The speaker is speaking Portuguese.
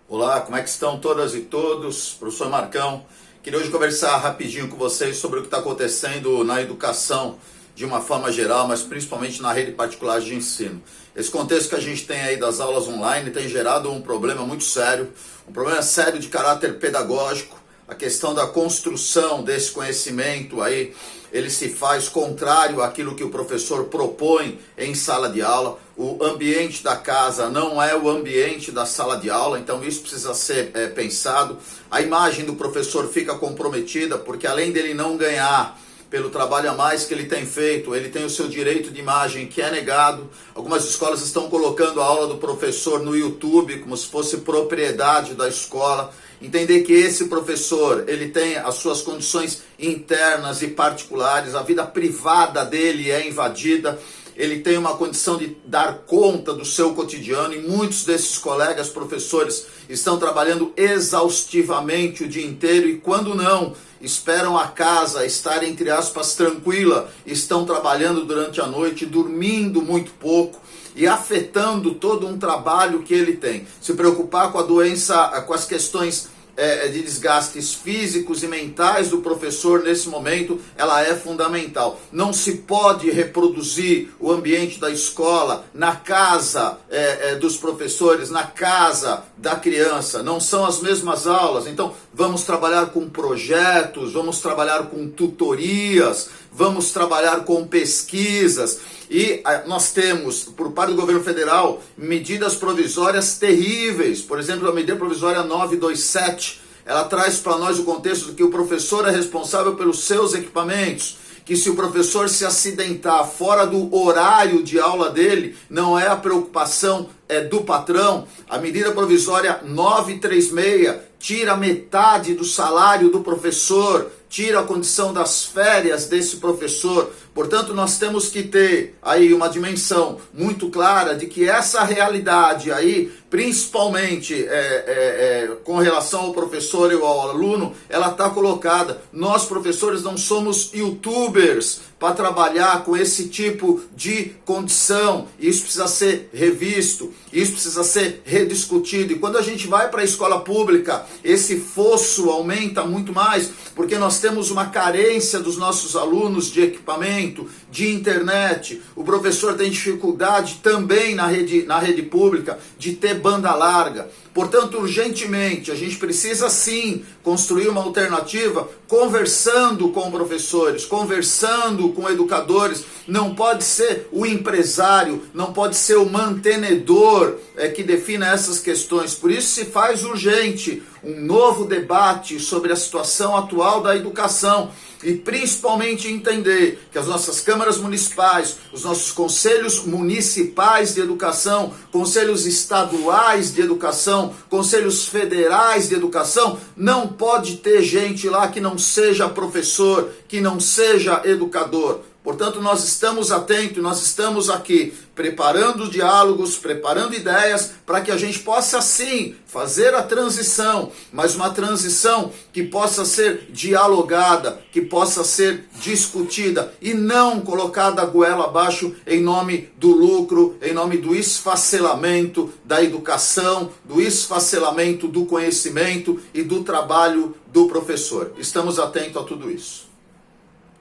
Olá, como é que estão todas e todos? Professor Marcão, queria hoje conversar rapidinho com vocês sobre o que está acontecendo na educação de uma forma geral, mas principalmente na rede particular de ensino. Esse contexto que a gente tem aí das aulas online tem gerado um problema muito sério, um problema sério de caráter pedagógico. A questão da construção desse conhecimento aí, ele se faz contrário àquilo que o professor propõe em sala de aula. O ambiente da casa não é o ambiente da sala de aula, então isso precisa ser pensado. A imagem do professor fica comprometida, porque além dele não ganhar pelo trabalho a mais que ele tem feito, ele tem o seu direito de imagem que é negado. Algumas escolas estão colocando a aula do professor no YouTube como se fosse propriedade da escola. Entender que esse professor, ele tem as suas condições internas e particulares, a vida privada dele é invadida, ele tem uma condição de dar conta do seu cotidiano e muitos desses colegas professores estão trabalhando exaustivamente o dia inteiro e quando não, esperam a casa estar, entre aspas, tranquila, estão trabalhando durante a noite, dormindo muito pouco e afetando todo um trabalho que ele tem. Se preocupar com a doença, com as questões de desgastes físicos e mentais do professor nesse momento, ela é fundamental. Não se pode reproduzir o ambiente da escola na casa dos professores, na casa da criança. Não são as mesmas aulas. Então, vamos trabalhar com projetos, vamos trabalhar com tutorias, vamos trabalhar com pesquisas. E nós temos, por parte do governo federal, medidas provisórias terríveis. Por exemplo, a medida provisória 927, ela traz para nós o contexto de que o professor é responsável pelos seus equipamentos, que se o professor se acidentar fora do horário de aula dele, não é a preocupação do patrão. A medida provisória 936 tira metade do salário do professor, tira a condição das férias desse professor. Portanto, nós temos que ter aí uma dimensão muito clara de que essa realidade aí, principalmente com relação ao professor e ao aluno, ela está colocada. Nós, professores, não somos youtubers para trabalhar com esse tipo de condição. Isso precisa ser revisto, isso precisa ser rediscutido. E quando a gente vai para a escola pública, esse fosso aumenta muito mais, porque nós temos uma carência dos nossos alunos de equipamento, de internet. O professor tem dificuldade também na rede pública de ter banda larga. Portanto, urgentemente, a gente precisa sim construir uma alternativa conversando com professores, conversando com educadores. Não pode ser o empresário, não pode ser o mantenedor que defina essas questões. Por isso se faz urgente um novo debate sobre a situação atual da educação e principalmente entender que as nossas câmaras municipais, os nossos conselhos municipais de educação, conselhos estaduais de educação, conselhos federais de educação, não pode ter gente lá que não seja professor, que não seja educador. Portanto, nós estamos atentos, nós estamos aqui preparando diálogos, preparando ideias para que a gente possa sim fazer a transição, mas uma transição que possa ser dialogada, que possa ser discutida e não colocada a goela abaixo em nome do lucro, em nome do esfacelamento da educação, do esfacelamento do conhecimento e do trabalho do professor. Estamos atentos a tudo isso.